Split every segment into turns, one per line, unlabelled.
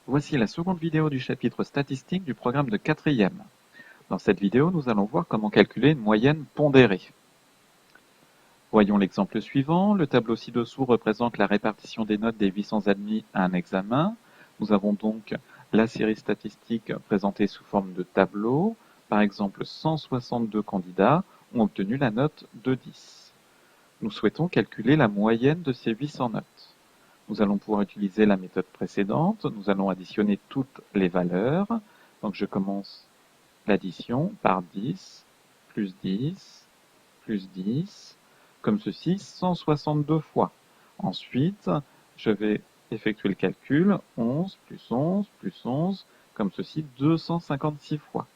Voici la seconde vidéo du chapitre statistique du programme de 4e. Dans cette vidéo, nous allons voir comment calculer une moyenne pondérée. Voyons l'exemple suivant. Le tableau ci-dessous représente la répartition des notes des 800 admis à un examen. Nous avons donc la série statistique présentée sous forme de tableau. Par exemple, 162 candidats ont obtenu la note de 10. Nous souhaitons calculer la moyenne de ces 800 notes. Nous allons pouvoir utiliser la méthode précédente. Nous allons additionner toutes les valeurs. Donc je commence l'addition par 10, plus 10, plus 10, comme ceci 162 fois. Ensuite, je vais effectuer le calcul 11 plus 11 plus 11, comme ceci 256 fois.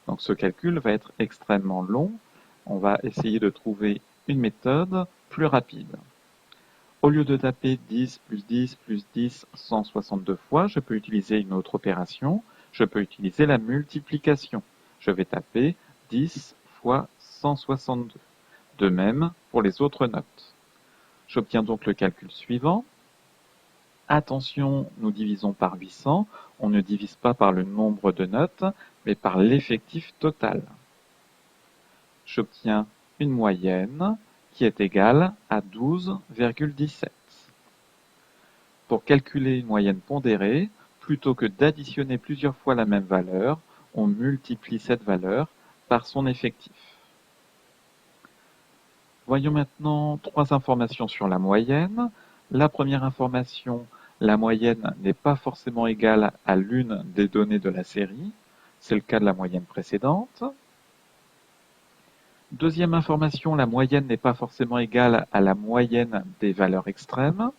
Donc ce calcul va être extrêmement long. On va essayer de trouver une méthode plus rapide. Au lieu de taper 10 plus 10 plus 10 162 fois, je peux utiliser une autre opération. Je peux utiliser la multiplication. Je vais taper 10 fois 162. De même pour les autres notes. J'obtiens donc le calcul suivant. Attention, nous divisons par 800. On ne divise pas par le nombre de notes, mais par l'effectif total. J'obtiens une moyenne qui est égale à 12,17. Pour calculer une moyenne pondérée, plutôt que d'additionner plusieurs fois la même valeur, on multiplie cette valeur par son effectif. Voyons maintenant trois informations sur la moyenne. La première information, la moyenne n'est pas forcément égale à l'une des données de la série. C'est le cas de la moyenne précédente. Deuxième information, la moyenne n'est pas forcément égale à la moyenne des valeurs extrêmes.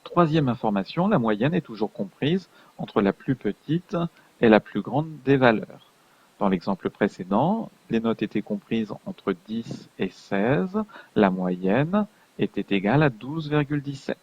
Troisième information, la moyenne est toujours comprise entre la plus petite et la plus grande des valeurs. Dans l'exemple précédent, les notes étaient comprises entre 10 et 16, la moyenne était égale à 12,17.